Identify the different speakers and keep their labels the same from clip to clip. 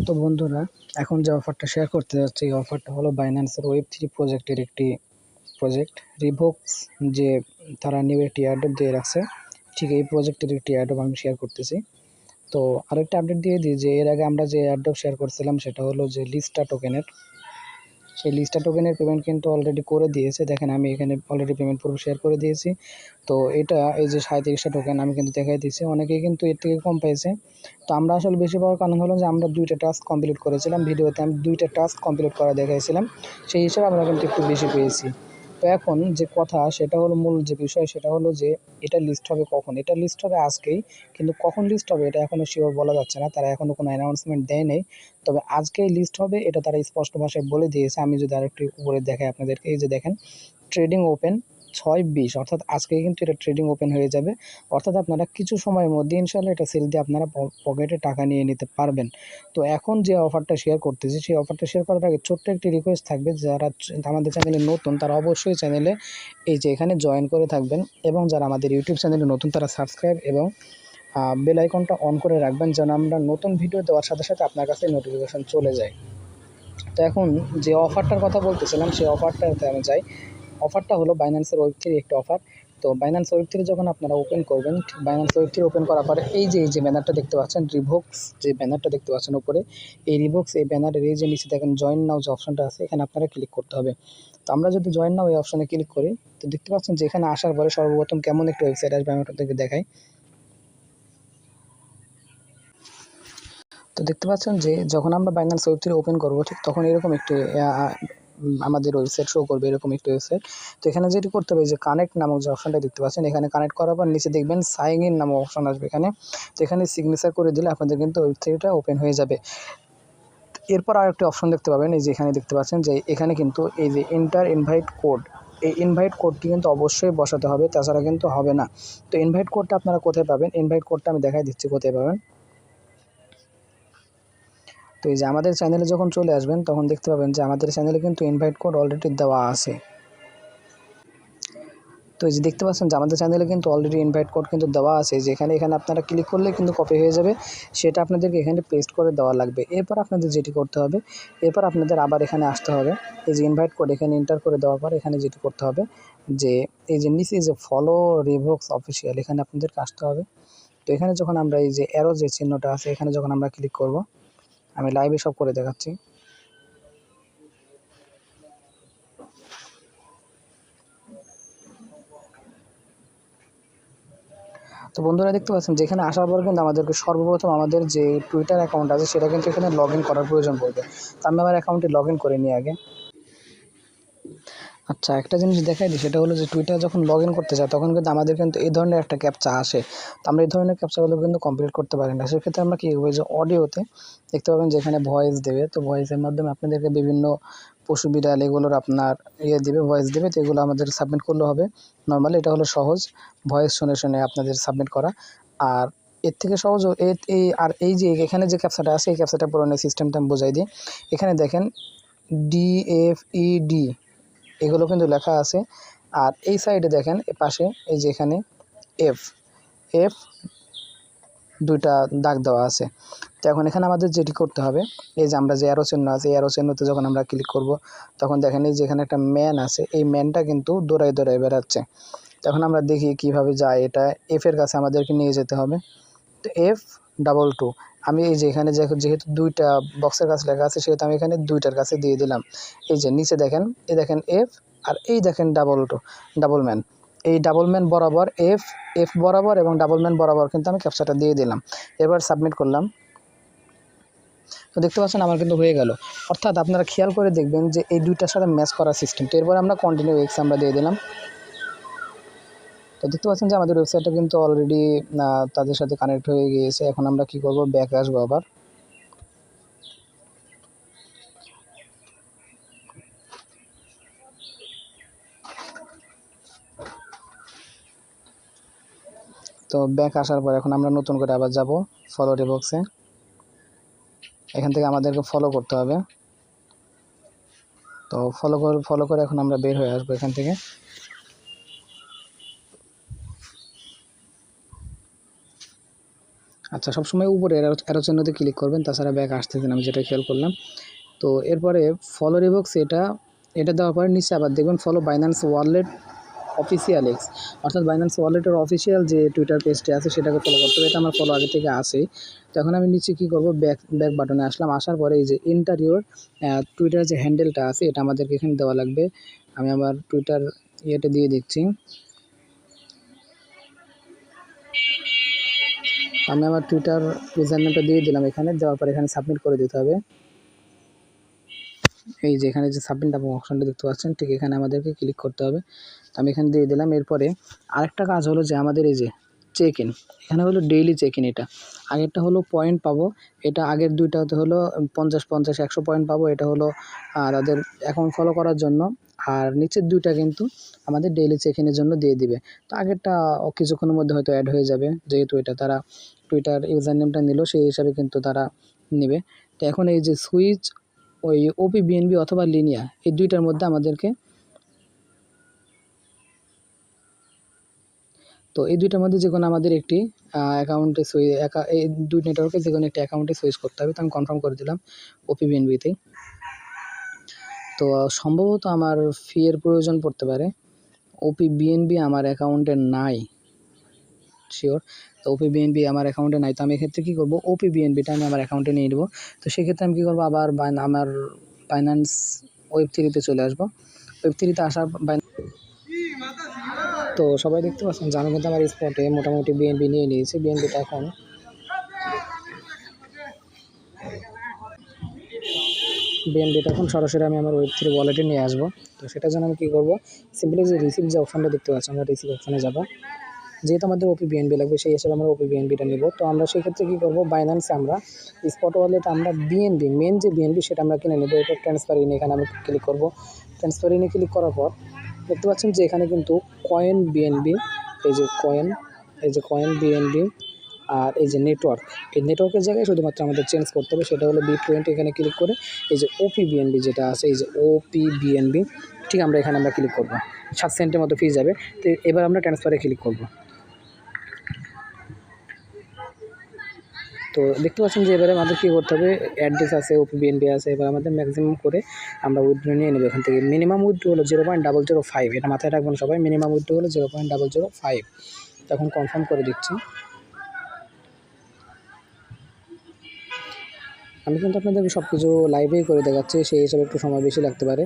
Speaker 1: তো বন্ধুরা, এখন যে অফারটা শেয়ার করতে যাচ্ছি এই অফারটা হলো বাইন্যান্সের ওয়েব3 প্রজেক্টের একটি প্রজেক্ট রিভোক্স। যে তারা নিউ একটি এয়ারড্রপ দিয়ে রাখছে, ঠিক এই প্রজেক্টের একটি এয়ারড্রপ আমি শেয়ার করতেছি। তো আরেকটা আপডেট দিয়ে দিই যে এর আগে আমরা যে এয়ারড্রপ শেয়ার করছিলাম সেটা হলো যে লিস্টা টোকেনের। সেই লিস্টা টোকেনের পেমেন্ট কিন্তু অলরেডি করে দিয়েছে। দেখেন আমি এখানে অলরেডি পেমেন্ট পুরো শেয়ার করে দিয়েছি। তো এটা এই যে 37টা টোকেন আমি কিন্তু দেখাই দিয়েছি, অনেকেই কিন্তু এর থেকে কম পেয়েছে। তো আমরা আসলে বেশি পাওয়ার কারণ হলো যে আমরা 2টা টাস্ক কমপ্লিট করেছিলাম, ভিডিওতে আমি 2টা টাস্ক কমপ্লিট করা দেখাইছিলাম, সেই হিসাবে আমরা কিন্তু একটু বেশি পেয়েছি। তো এখন যে কথা সেটা হলো, মূল যে বিষয় সেটা হলো যে এটা লিস্ট হবে কখন। এটা লিস্ট হবে আজকেই, কিন্তু কখন লিস্ট হবে এটা এখনও শিওর বলা যাচ্ছে না, তারা এখনও কোনো অ্যানাউন্সমেন্ট দেয় নেই। তবে আজকেই লিস্ট হবে এটা তারা স্পষ্ট ভাষায় বলে দিয়েছে। আমি যদি আরেকটু উপরে দেখাই আপনাদেরকে, এই যে দেখেন ট্রেডিং ওপেন 6/20, অর্থাৎ আজকেই কিন্তু এটা ট্রেডিং ওপেন হয়ে যাবে। অর্থাৎ আপনারা কিছু সময়ের মধ্যে ইনশাল্লাহ এটা সেল দিয়ে আপনারা পকেটে টাকা নিয়ে নিতে পারবেন। তো এখন যে অফারটা শেয়ার করতেছি সেই অফারটা শেয়ার করার আগে ছোট্ট একটি রিকোয়েস্ট থাকবে, যারা আমাদের চ্যানেলে নতুন তারা অবশ্যই চ্যানেলে এই যে এখানে জয়েন করে থাকবেন, এবং যারা আমাদের ইউটিউব চ্যানেলে নতুন তারা সাবস্ক্রাইব এবং বেল আইকনটা অন করে রাখবেন, যেন আমরা নতুন ভিডিও দেওয়ার সাথে সাথে আপনার কাছে নোটিফিকেশন চলে যায়। তো এখন যে অফারটার কথা বলতেছিলাম সেই অফারটাতে আমি যাই। অফারটা হলো বাইন্যান্সের ওয়েব3 একটি অফার। তো বাইন্যান্স ওয়েব3 যখন আপনারা ওপেন করবেন, বাইন্যান্স ওয়েব3 ওপেন করার পরে এই যে ব্যানারটা দেখতে পাচ্ছেন রিভোক্স, যে ব্যানারটা দেখতে পাচ্ছেন উপরে, এই রিভোক্স এই ব্যানারের এই যে নিচে দেখেন জয়েন নাও যে অপশনটা আছে, এখানে আপনারা ক্লিক করতে হবে। তো আমরা যদি জয়েন নাও এই অপশনে ক্লিক করি, তো দেখতে পাচ্ছেন যে এখানে আসার পরে সর্বপ্রথম কেমন একটি ওয়েবসাইট আসবে, আমি আপনাদেরকে দেখাই। তো দেখতে পাচ্ছেন যে যখন আমরা বাইন্যান্স ওয়েব3 ওপেন করবো, ঠিক তখন এরকম একটি আমাদের ওয়েবসাইট শো করবে, এরকম একটি ওয়েবসাইট। তো এখানে যেটি করতে হবে যে কানেক্ট নামক যে অপশনটা দেখতে পাচ্ছেন, এখানে কানেক্ট করার পর নিচে দেখবেন সাইন ইন নামক অপশন আসবে এখানে। তো এখানে সিগনেচার করে দিলে আপনাদের কিন্তু ওয়েবসাইটটা ওপেন হয়ে যাবে। এরপর আরেকটি অপশন দেখতে পাবেন, এই যে এখানে দেখতে পাচ্ছেন যে এখানে কিন্তু এই যে এন্টার ইনভাইট কোড, এই ইনভাইট কোডটি কিন্তু অবশ্যই বসাতে হবে, তাছাড়া কিন্তু হবে না। তো ইনভাইট কোডটা আপনারা কোথায় পাবেন, ইনভাইট কোডটা আমি দেখাই দিচ্ছি কোথায় পাবেন। তো এই যে আমাদের চ্যানেলে যখন চলে আসবেন তখন দেখতে পাবেন যে আমাদের চ্যানেলে কিন্তু ইনভাইট কোড অলরেডি দেওয়া আছে। তো এই যে দেখতে পাচ্ছেন যে আমাদের চ্যানেলে কিন্তু অলরেডি ইনভাইট কোড কিন্তু দেওয়া আছে, যেখানে এখানে আপনারা ক্লিক করলে কিন্তু কপি হয়ে যাবে, সেটা আপনাদেরকে এখানে পেস্ট করে দেওয়া লাগবে। এরপর আপনাদের যেটি করতে হবে, এরপর আপনাদের আবার এখানে আসতে হবে, এই যে ইনভাইট কোড এখানে এন্টার করে দেওয়ার পর এখানে যেটি করতে হবে যে এই যে নিচে যে ফলো রিভোক্স অফিসিয়াল, এখানে আপনাদেরকে আসতে হবে। তো এখানে যখন আমরা এই যে অ্যারো যে চিহ্নটা আছে এখানে যখন আমরা ক্লিক করব, আমি লাইভে সব করে দেখাচ্ছি। তো বন্ধুরা দেখতে পাচ্ছেন যেখানে আসার পর কিন্তু আমাদেরকে সর্বপ্রথম আমাদের যে টুইটার অ্যাকাউন্ট আছে সেটা কিন্তু এখানে লগ ইন করার প্রয়োজন পড়বে। তো আমি আমার অ্যাকাউন্টে লগ ইন করে নিই আগে। আচ্ছা, একটা জিনিস দেখাই দিই, সেটা হলো যে টুইটার যখন লগ ইন করতে চাই তখন কিন্তু আমাদের কিন্তু এই ধরনের একটা ক্যাপচা আসে। তো আমরা এই ধরনের ক্যাপচাগুলো কিন্তু কমপ্লিট করতে পারি না। সেক্ষেত্রে আমরা কী করবো, যে অডিওতে দেখতে পাবেন যে এখানে ভয়েস দেবে, তো ভয়েসের মাধ্যমে আপনাদেরকে বিভিন্ন পশু বিড়াল এগুলোর আপনার দেবে, ভয়েস দেবে। তো এগুলো আমাদের সাবমিট করলে হবে। নর্মালি এটা হলো সহজ, ভয়েস শুনে শুনে আপনাদের সাবমিট করা। আর এর থেকে সহজ এই যে এখানে যে ক্যাপচাটা আছে এই ক্যাপচাটা পুরনো সিস্টেমটা আমি বোঝাই দিই। এখানে দেখেন DFED এগুলো কিন্তু লেখা আছে। আর এই সাইডে দেখেন পাশে এই যে এখানে এফ এফ 2টা দাগ দেওয়া আছে। তো এখন এখানে আমাদের যেটি করতে হবে, এই যে আমরা যে অ্যারো চিহ্ন আছে এই অ্যারো চিহ্নতে যখন আমরা ক্লিক করব তখন দেখেন এই যে এখানে একটা ম্যান আছে, এই ম্যানটা কিন্তু দৌড়াই দৌড়াই বেড়াচ্ছে। তখন আমরা দেখি কিভাবে যায়, এটা এফের কাছে আমাদেরকে নিয়ে যেতে হবে। তো F22 আমি এই যে এখানে যেহেতু 2টা বক্সের কাছে লেখা আছে সেহেতু আমি এখানে 2টার কাছে দিয়ে দিলাম। এই যে নিচে দেখেন, এই দেখেন এফ, আর এই দেখেন ডাবল ম্যান, এই ডাবল ম্যান বরাবর এফ বরাবর এবং ডাবল ম্যান বরাবর কিন্তু আমি ক্যাপচাটা দিয়ে দিলাম। এবার সাবমিট করলাম। তো দেখতে পাচ্ছেন আমার কিন্তু হয়ে গেল। অর্থাৎ আপনারা খেয়াল করে দেখবেন যে এই 2টার সাথে ম্যাচ করার সিস্টেম। তো এরপর আমরা কন্টিনিউ এক্স আমরা দিয়ে দিলাম। তো দেখতে পাচ্ছেন যে আমাদের ওয়েবসাইটটা কিন্তু অলরেডি তাদের সাথে কানেক্ট হয়ে গিয়েছে। এখন আমরা কি করব, ব্যাক আসবো আবার। তো ব্যাক আসার পর এখন আমরা নতুন করে আবার যাব ফলো রিবক্সে। এখান থেকে আমাদেরকে ফলো করতে হবে। তো ফলো করে এখন আমরা বের হয়ে আসবো এখান থেকে। আচ্ছা, সবসময় উপরে অ্যারো চিহ্নতে ক্লিক করবেন, তাছাড়া ব্যাক আসতেছে না, আমি যেটা খেয়াল করলাম। তো এরপরে ফলো রিভোক্স এটা দেওয়ার পরে নিচে আবার দেখবেন follow Binance wallet official x, অর্থাৎ বাইন্যান্স ওয়ালেটের অফিসিয়াল যে টুইটার পেজটি আছে সেটাকে ফলো করতে হবে। এটা আমার ফলো আগে থেকে আসেই। তো এখন আমি নিচে কী করবো, ব্যাক বাটনে আসলাম। আসার পরে এই যে ইন্টারিওর টুইটার যে হ্যান্ডেলটা আছে এটা আমাদেরকে এখানে দেওয়া লাগবে। আমি আমার টুইটার ইয়েটা দিয়ে দিচ্ছি। আমি আমার টুইটার ইউজার নেমটা দিয়ে দিলাম এখানে। দেওয়ার পর এখানে সাবমিট করে দিতে হবে। এই যে এখানে যে সাবমিট অপশনটা দেখতে পাচ্ছেন, ঠিক এখানে আমাদেরকে ক্লিক করতে হবে। তো আমি এখানে দিয়ে দিলাম। এরপরে আরেকটা কাজ হলো যে আমাদের এই যে চেক ইন, এখানে হলো ডেইলি চেক ইন। এটা আগেরটা হলো পয়েন্ট পাবো, এটা আগের দুইটাতে হলো 50, 100 পয়েন্ট পাবো। এটা হলো তাদের অ্যাকাউন্ট ফলো করার জন্য। আর নিচের দুইটা কিন্তু আমাদের ডেইলি চেক ইনের জন্য দিয়ে দিবে। তো আগেরটা কিছুক্ষণের মধ্যে হয়তো অ্যাড হয়ে যাবে, যেহেতু এটা তারা টুইটার ইউজার নেমটা নিল সেই হিসাবে কিন্তু তারা নেবে। তো এখন এই যে সুইচ ওই ওপি বিএনবি অথবা লিনিয়া, এই দুইটার মধ্যে আমাদেরকে, তো এই দুইটার মধ্যে যে কোনো আমাদের একটি অ্যাকাউন্টে এই দুই নেটওয়ার্কে যে কোনো একটি অ্যাকাউন্টে সুইচ করতে হবে। তো আমি কনফার্ম করে দিলাম ওপি বিএনবিতেই। তো সম্ভবত আমার ফি এর প্রয়োজন পড়তে পারে। ওপি বিএনবি আমার অ্যাকাউন্টে নাই, শিওর। তো ওপি বিএনবি আমার অ্যাকাউন্টে নাই। তো আমি এক্ষেত্রে কী করবো, ওপি বিএনবিটা আমি আমার অ্যাকাউন্টে নিয়ে নেবো। তো সেক্ষেত্রে আমি কী করবো, আবার আমার বাইন্যান্স ওয়েব3-তে চলে আসবো। ওয়েব3-তে আসার তো সবাই দেখতে পাচ্ছেন যে আমি কিন্তু আমার স্পটে মোটামুটি বিএনবি নিয়ে নিয়েছি। বিএনবিটা এখন সরাসরি আমি আমার ওয়েব3 ওয়ালেটে নিয়ে আসবো। তো সেটার জন্য আমি কী করবো, সিম্পলি যে রিসিভ যে অপশানটা দেখতে পাচ্ছি, আমরা রিসিভ অপশানে যাবো। যেহেতু আমাদের ওপি বিএনবি লাগবে সেই হিসেবে আমরা ওপি বিএনবিটা নেব। তো আমরা সেক্ষেত্রে কী করবো, বাইন্যান্সে আমরা স্পট ওয়ালেটে আমরা বিএনবি, মেন যে বিএনবি সেটা আমরা কিনে নেবো। এরপর ট্রান্সফার ইন এখানে আমি ক্লিক করবো। ট্রান্সফার ইনে ক্লিক করার পর দেখতে পাচ্ছেন যে এখানে কিন্তু কয়েন বিএনবি, এই যে কয়েন বিএনবি আর এই যে নেটওয়ার্ক, এই নেটওয়ার্কের জায়গায় শুধুমাত্র আমাদের চেঞ্জ করতে হবে, সেটা হলো B20। এখানে ক্লিক করে এই যে ওপি বিএনবি যেটা আছে, এই যে ওপি বিএনবি, ঠিক এখানে আমরা ক্লিক করবো। 7 সেন্টের মতো ফি যাবে। তো এবার আমরা ট্রান্সফারে ক্লিক করবো। তো দেখতে পাচ্ছেন যে এবারে আমাদের কী করতে হবে, অ্যাড্রেস আছে, ওপি বিএনবি আছে। এবার আমাদের ম্যাক্সিমাম করে আমরা উইথড্র নিয়ে নেবো এখান থেকে। মিনিমাম উইথড্র হলো 0.005, এটা মাথায় রাখবেন সবাই। মিনিমাম উইথড্র হলো 0.005। তখন কনফার্ম করে দিচ্ছি। আমি কিন্তু আপনাদেরকে সব কিছু লাইভেই করে দেখাচ্ছি, সেই হিসাবে একটু সময় বেশি লাগতে পারে।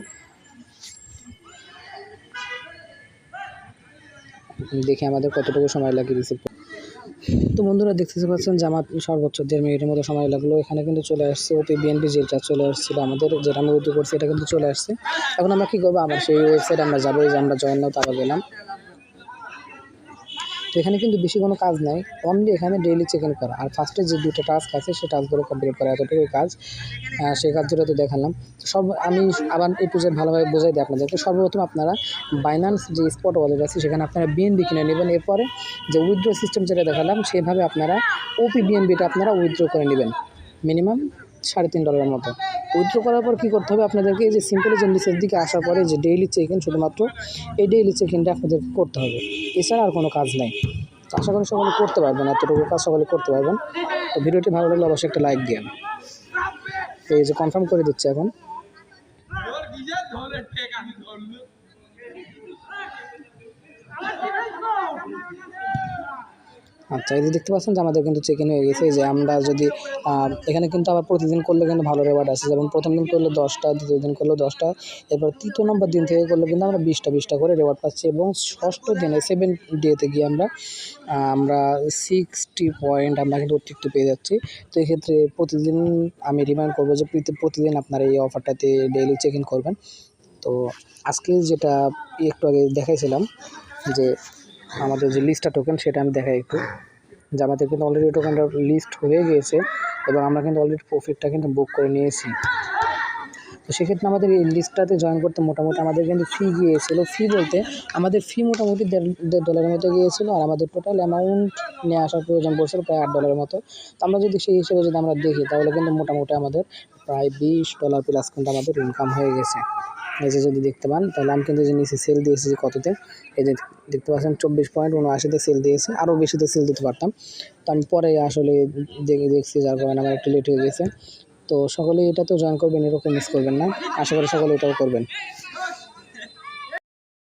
Speaker 1: দেখি আমাদের কতটুকু সময় লাগে রিসিভ। তো বন্ধুরা দেখতে পাচ্ছেন যে আমার সর্বোচ্চ 1.5 মিনিটের মতো সময় লাগলো। এখানে কিন্তু চলে আসছে ওপি বিএনবি, যেটা চলে আসছিল আমাদের, যেটা আমি উইথড্র করছি এটা কিন্তু চলে আসছে। এখন আমরা কী করবো, আবার সেই ওয়েবসাইটে আমরা যাবো। যে আমরা জয়েন নাও তারপর গেলাম। তো এখানে কিন্তু বেশি কোনো কাজ নাই, অনলি এখানে ডেইলি চেক ইন করা আর ফার্স্টে যে দুটো টাস্ক আছে সেই টাস্কগুলো কমপ্লিট করা, এতটুকুই কাজ। সেই কাজগুলো তো দেখালাম। আমি আবার একটু যে ভালোভাবে বোঝাই দিই আপনাদেরকে। সর্বপ্রথম আপনারা বাইন্যান্স যে স্পট ওয়ালেট আছে সেখানে আপনারা বিএনবি কিনে নেবেন। এরপরে যে উইথড্র সিস্টেম যেটা দেখালাম সেভাবে আপনারা ওপি বিএনবিটা আপনারা উইথড্র করে নেবেন, মিনিমাম $3.5 মতো। উইথড্র করার পর কী করতে হবে আপনাদেরকে, এই যে সিম্পলি যে নিচের দিকে আসার পরে যে ডেইলি চেক ইন, শুধুমাত্র এই ডেইলি চেক ইনটা আপনাদেরকে করতে হবে, এছাড়া আর কোনো কাজ নাই। তো আশা করি সকলে করতে পারবেন, এতটুকু কাজ সকলে করতে পারবেন। তো ভিডিওটি ভালো লাগলে অবশ্যই একটা লাইক দিন। তো এই যে কনফার্ম করে দিচ্ছে এখন। আচ্ছা, এই যে দেখতে পাচ্ছেন যে আমাদের কিন্তু চেক ইন হয়ে গেছে। যে আমরা যদি এখানে কিন্তু আবার প্রতিদিন করলে কিন্তু ভালো রেওয়ার্ড আছে। যেমন প্রথম দিন করলে 10টা, দ্বিতীয় দিন করলে 10টা, এরপর তৃতীয় নম্বর দিন থেকে করলে কিন্তু আমরা 20টা করে রেওয়ার্ড পাচ্ছি। এবং ষষ্ঠ দিনে 7 ডেতে গিয়ে আমরা 60 পয়েন্ট আমরা কিন্তু অতিরিক্ত পেয়ে যাচ্ছি। তো এক্ষেত্রে প্রতিদিন আমি রিমাইন্ড করবো যে প্রতিদিন আপনারা এই অফারটাতে ডেইলি চেক ইন করবেন। তো আজকে যেটা একটু আগে দেখাইছিলাম যে আমাদের যে লিস্টটা টোকেন, সেটা আমি দেখাই একটু। যে আমাদের কিন্তু অলরেডি টোকেনটা লিস্ট হয়ে গিয়েছে এবং আমরা কিন্তু অলরেডি প্রফিটটা কিন্তু বুক করে নিয়েছি। তো সেক্ষেত্রে আমাদের এই লিস্টটাতে জয়েন করতে মোটামুটি আমাদের কিন্তু ফি গিয়েছিলো। ফি বলতে আমাদের ফি মোটামুটি $1.5 মতো গিয়েছিলো। আর আমাদের টোটাল অ্যামাউন্ট নিয়ে আসার প্রয়োজন পড়ছিল প্রায় $8 মতো। তো আমরা যদি সেই হিসেবে আমরা দেখি তাহলে কিন্তু মোটামুটি আমাদের প্রায় $20 প্লাস কিন্তু আমাদের ইনকাম হয়ে গেছে। এই যে যদি দেখতে পান তাহলে আমি কিন্তু যে নিচে সেল দিয়েছি যে কততে, এই যে দেখতে পাচ্ছেন 24.79-তে সেল দিয়েছে, আরও বেশিতে সেল দিতে পারতাম। তো আমি পরে আসলে দেখছি, যার কারণে আমার একটু লেট হয়ে গেছে। তো সকলেই এটাতেও জয়েন করবেন, এরকম মিস করবেন না। আশা করি সকলে এটাও করবেন।